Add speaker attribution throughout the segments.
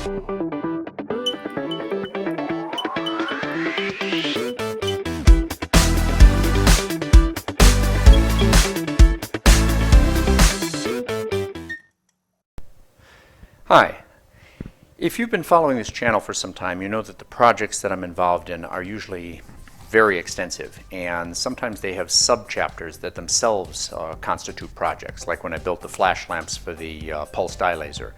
Speaker 1: Hi. If you've been following this channel for some time, you know that the projects that I'm involved in are usually very extensive, and sometimes they have sub-chapters that themselves constitute projects, like when I built the flash lamps for the pulse dye laser.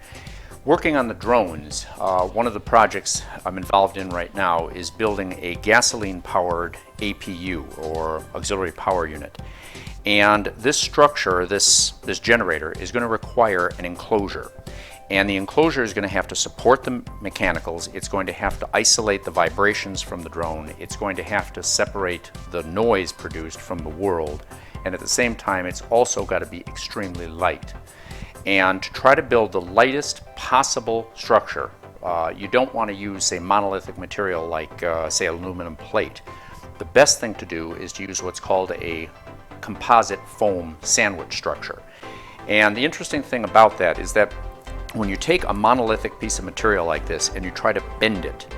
Speaker 1: Working on the drones, one of the projects I'm involved in right now is building a gasoline-powered APU, or auxiliary power unit. And this structure, this generator, is going to require an enclosure. And the enclosure is going to have to support the mechanicals, it's going to have to isolate the vibrations from the drone, it's going to have to separate the noise produced from the world, and at the same time it's also got to be extremely light. And to try to build the lightest possible structure, you don't want to use, say, monolithic material like, say, aluminum plate. The best thing to do is to use what's called a composite foam sandwich structure. And the interesting thing about that is that when you take a monolithic piece of material like this and you try to bend it,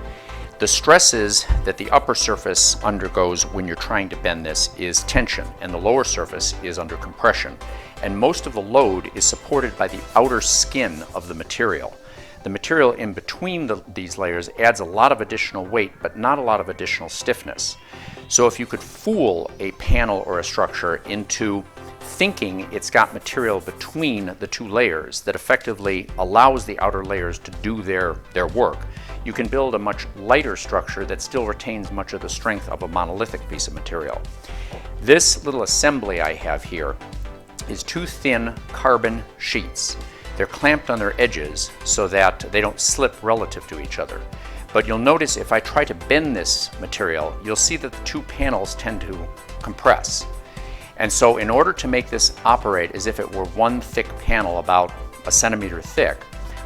Speaker 1: the stresses that the upper surface undergoes when you're trying to bend this is tension, and the lower surface is under compression. And most of the load is supported by the outer skin of the material. The material in between these layers adds a lot of additional weight, but not a lot of additional stiffness. So if you could fool a panel or a structure into thinking it's got material between the two layers that effectively allows the outer layers to do their work, you can build a much lighter structure that still retains much of the strength of a monolithic piece of material. This little assembly I have here is two thin carbon sheets. They're clamped on their edges so that they don't slip relative to each other. But you'll notice if I try to bend this material, you'll see that the two panels tend to compress. And so in order to make this operate as if it were one thick panel about a centimeter thick,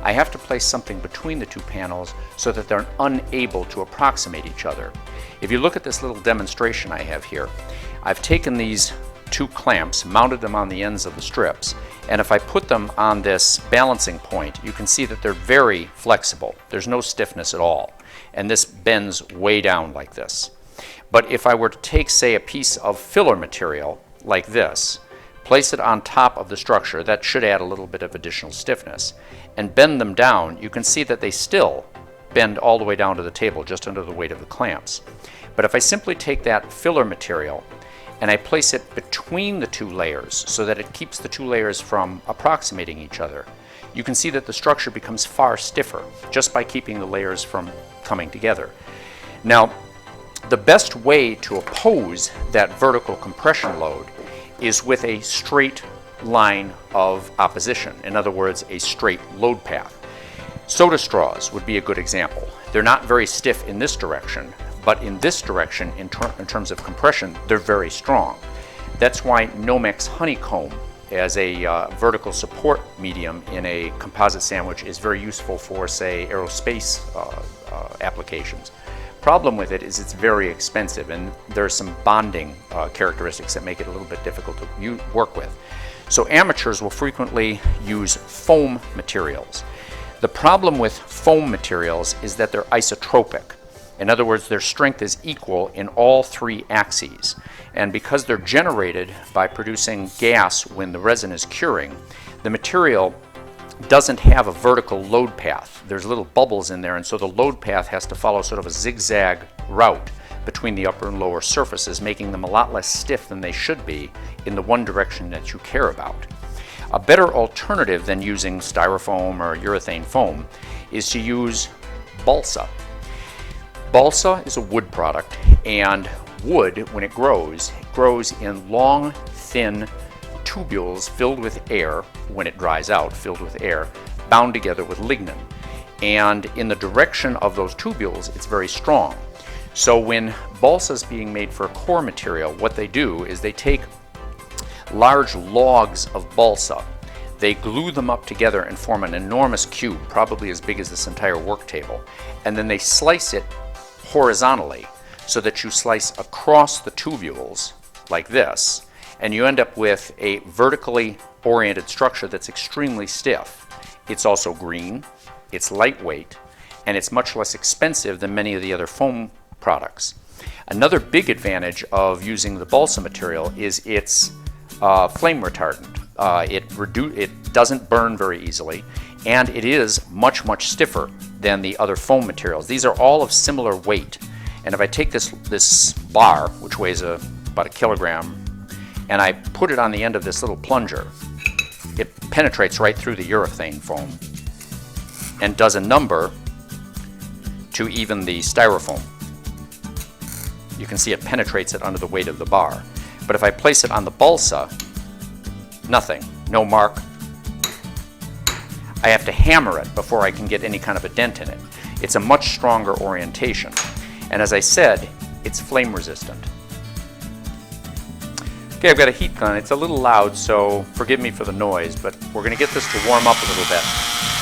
Speaker 1: I have to place something between the two panels so that they're unable to approximate each other. If you look at this little demonstration I have here, I've taken these two clamps, mounted them on the ends of the strips, and if I put them on this balancing point, you can see that they're very flexible. There's no stiffness at all, and this bends way down like this. But if I were to take, say, a piece of filler material like this, place it on top of the structure, that should add a little bit of additional stiffness, and bend them down, you can see that they still bend all the way down to the table just under the weight of the clamps. But if I simply take that filler material and I place it between the two layers so that it keeps the two layers from approximating each other, you can see that the structure becomes far stiffer just by keeping the layers from coming together. Now, the best way to oppose that vertical compression load is with a straight line of opposition. In other words, a straight load path. Soda straws would be a good example. They're not very stiff in this direction, but in this direction, in terms of compression, they're very strong. That's why Nomex honeycomb as a vertical support medium in a composite sandwich is very useful for, say, aerospace applications. Problem with it is it's very expensive, and there are some bonding characteristics that make it a little bit difficult to work with. So amateurs will frequently use foam materials. The problem with foam materials is that they're isotropic. In other words, their strength is equal in all three axes. And because they're generated by producing gas when the resin is curing, the material doesn't have a vertical load path. There's little bubbles in there, and so the load path has to follow sort of a zigzag route between the upper and lower surfaces, making them a lot less stiff than they should be in the one direction that you care about. A better alternative than using styrofoam or urethane foam is to use balsa. Balsa is a wood product, and wood, when it grows in long, thin tubules filled with air, when it dries out, filled with air, bound together with lignin. And in the direction of those tubules, it's very strong. So when balsa is being made for a core material, what they do is they take large logs of balsa, they glue them up together and form an enormous cube, probably as big as this entire work table, and then they slice it horizontally so that you slice across the tubules like this, and you end up with a vertically oriented structure that's extremely stiff. It's also green, it's lightweight, and it's much less expensive than many of the other foam products. Another big advantage of using the balsa material is its flame retardant. It doesn't burn very easily, and it is much, much stiffer than the other foam materials. These are all of similar weight. And if I take this bar, which weighs about a kilogram, and I put it on the end of this little plunger, it penetrates right through the urethane foam and does a number to even the styrofoam. You can see it penetrates it under the weight of the bar. But if I place it on the balsa, nothing, no mark. I have to hammer it before I can get any kind of a dent in it. It's a much stronger orientation. And as I said, it's flame resistant. Okay, I've got a heat gun. It's a little loud, so forgive me for the noise, but we're going to get this to warm up a little bit.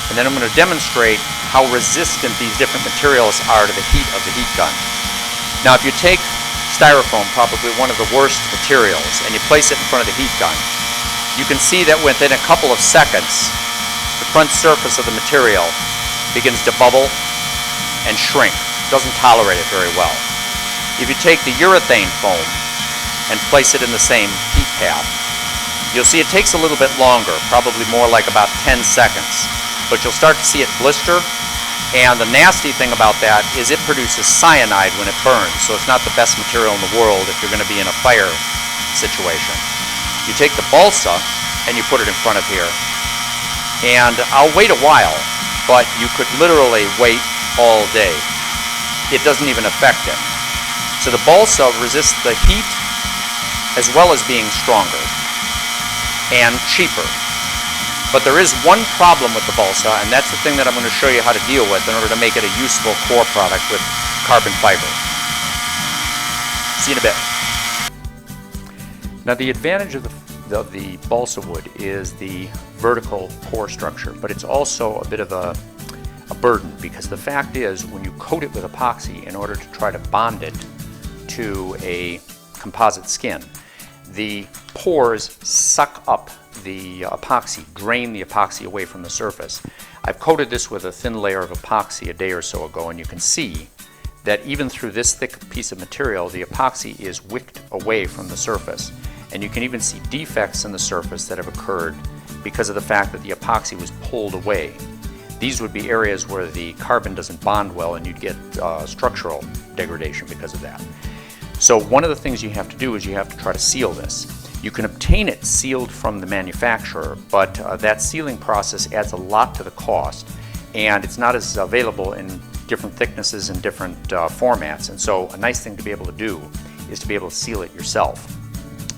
Speaker 1: And then I'm going to demonstrate how resistant these different materials are to the heat of the heat gun. Now, if you take styrofoam, probably one of the worst materials, and you place it in front of the heat gun, you can see that within a couple of seconds, the front surface of the material begins to bubble and shrink. It doesn't tolerate it very well. If you take the urethane foam and place it in the same heat path, you'll see it takes a little bit longer, probably more like about 10 seconds. But you'll start to see it blister, and the nasty thing about that is it produces cyanide when it burns, so it's not the best material in the world if you're going to be in a fire situation. You take the balsa and you put it in front of here, and I'll wait a while, but you could literally wait all day. It doesn't even affect it. So the balsa resists the heat as well as being stronger and cheaper. But there is one problem with the balsa, and that's the thing that I'm going to show you how to deal with in order to make it a useful core product with carbon fiber. See you in a bit. Now, the advantage of the balsa wood is the vertical core structure, but it's also a bit of a burden, because the fact is when you coat it with epoxy in order to try to bond it to a composite skin, the pores suck up the epoxy, drain the epoxy away from the surface. I've coated this with a thin layer of epoxy a day or so ago, and you can see that even through this thick piece of material, the epoxy is wicked away from the surface. And you can even see defects in the surface that have occurred because of the fact that the epoxy was pulled away. These would be areas where the carbon doesn't bond well, and you'd get structural degradation because of that. So one of the things you have to do is you have to try to seal this. You can obtain it sealed from the manufacturer, but that sealing process adds a lot to the cost, and it's not as available in different thicknesses and different formats. And so a nice thing to be able to do is to be able to seal it yourself.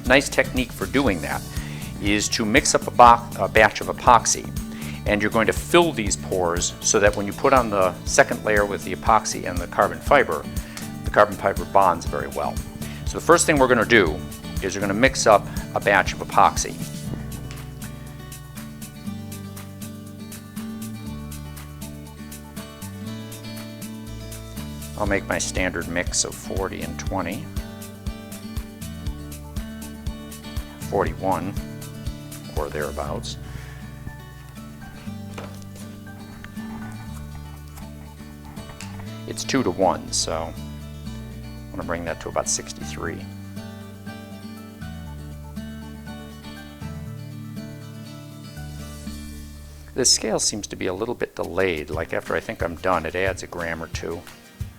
Speaker 1: Nice technique for doing that is to mix up a batch of epoxy, and you're going to fill these pores so that when you put on the second layer with the epoxy and the carbon fiber bonds very well. So the first thing we're going to do is you're going to mix up a batch of epoxy. I'll make my standard mix of 40 and 20, 41 or thereabouts. It's 2 to 1, so I'm going to bring that to about 63. This scale seems to be a little bit delayed, like after I think I'm done, it adds a gram or two.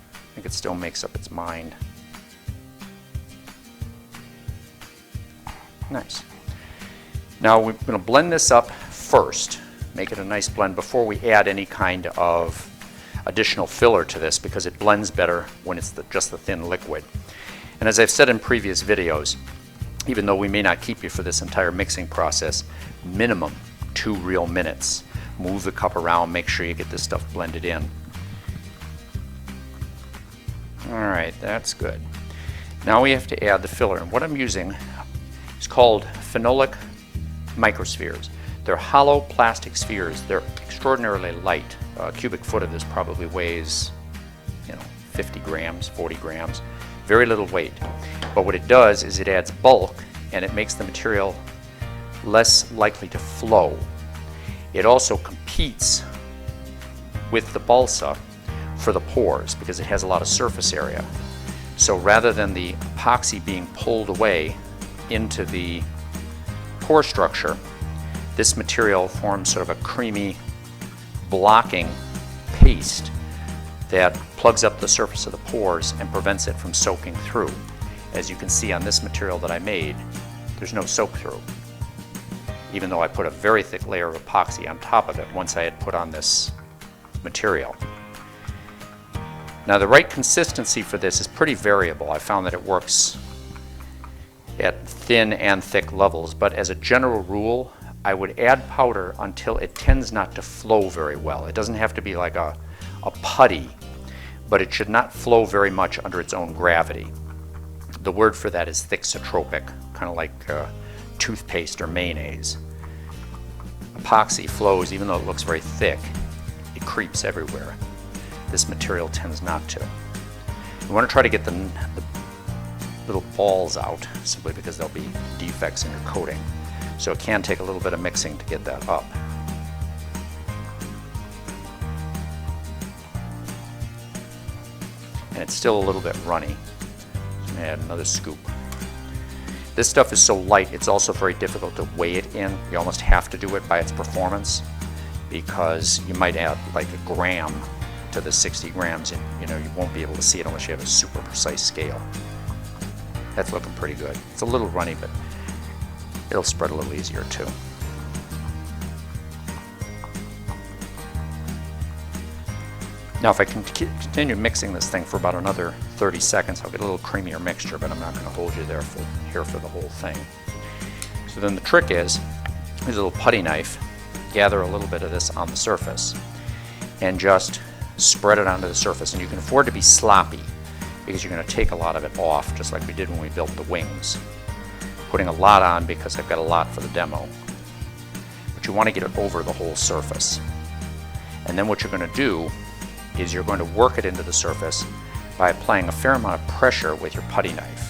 Speaker 1: I think it still makes up its mind. Nice. Now we're going to blend this up first, make it a nice blend before we add any kind of additional filler to this, because it blends better when it's just the thin liquid. And as I've said in previous videos, even though we may not keep you for this entire mixing process, minimum 2 real minutes. Move the cup around, make sure you get this stuff blended in. Alright, that's good. Now we have to add the filler, and what I'm using is called phenolic microspheres. They're hollow plastic spheres. They're extraordinarily light. A cubic foot of this probably weighs, 50 grams, 40 grams. Very little weight. But what it does is it adds bulk, and it makes the material less likely to flow. It also competes with the balsa for the pores because it has a lot of surface area. So rather than the epoxy being pulled away into the pore structure, this material forms sort of a creamy blocking paste that plugs up the surface of the pores and prevents it from soaking through. As you can see on this material that I made, there's no soak through, even though I put a very thick layer of epoxy on top of it once I had put on this material. Now the right consistency for this is pretty variable. I found that it works at thin and thick levels, but as a general rule, I would add powder until it tends not to flow very well. It doesn't have to be like a putty, but it should not flow very much under its own gravity. The word for that is thixotropic, kind of like toothpaste or mayonnaise. Epoxy flows, even though it looks very thick, it creeps everywhere. This material tends not to. You want to try to get the little balls out, simply because there'll be defects in your coating. So it can take a little bit of mixing to get that up. And it's still a little bit runny. So I'm going to add another scoop. This stuff is so light, it's also very difficult to weigh it in. You almost have to do it by its performance, because you might add like a gram to the 60 grams and you won't be able to see it unless you have a super precise scale. That's looking pretty good. It's a little runny, but it'll spread a little easier too. Now if I can continue mixing this thing for about another 30 seconds, I'll get a little creamier mixture, but I'm not going to hold you there for the whole thing. So then the trick is, use a little putty knife, gather a little bit of this on the surface, and just spread it onto the surface. And you can afford to be sloppy, because you're going to take a lot of it off, just like we did when we built the wings. Putting a lot on because I've got a lot for the demo. But you want to get it over the whole surface. And then what you're going to do is you're going to work it into the surface by applying a fair amount of pressure with your putty knife.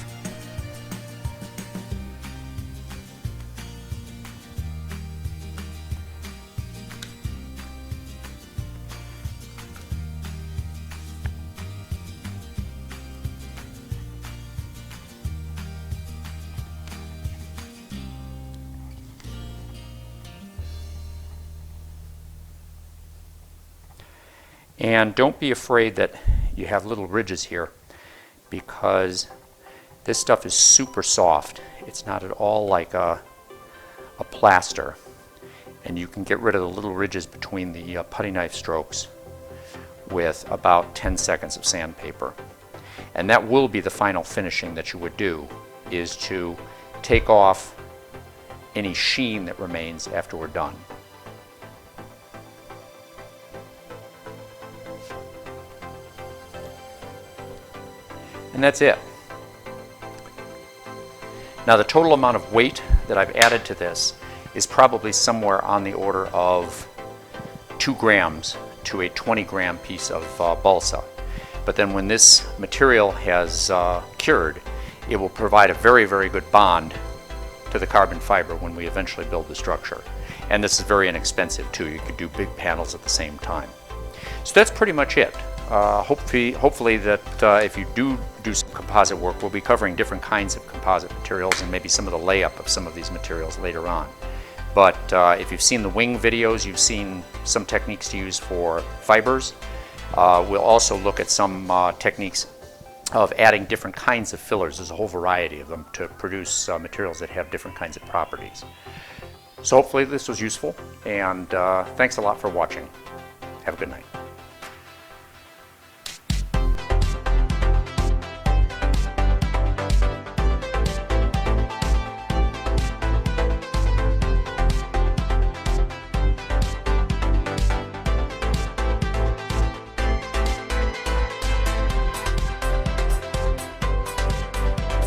Speaker 1: And don't be afraid that you have little ridges here, because this stuff is super soft. It's not at all like a plaster. And you can get rid of the little ridges between the putty knife strokes with about 10 seconds of sandpaper. And that will be the final finishing that you would do, is to take off any sheen that remains after we're done. And that's it. Now the total amount of weight that I've added to this is probably somewhere on the order of 2 grams to a 20-gram piece of balsa. But then when this material has cured, it will provide a very, very good bond to the carbon fiber when we eventually build the structure. And this is very inexpensive too. You could do big panels at the same time. So that's pretty much it. Hopefully that if you do some composite work, we'll be covering different kinds of composite materials and maybe some of the layup of some of these materials later on. But if you've seen the wing videos, you've seen some techniques to use for fibers. We'll also look at some techniques of adding different kinds of fillers. There's a whole variety of them to produce materials that have different kinds of properties. So hopefully this was useful, and thanks a lot for watching. Have a good night.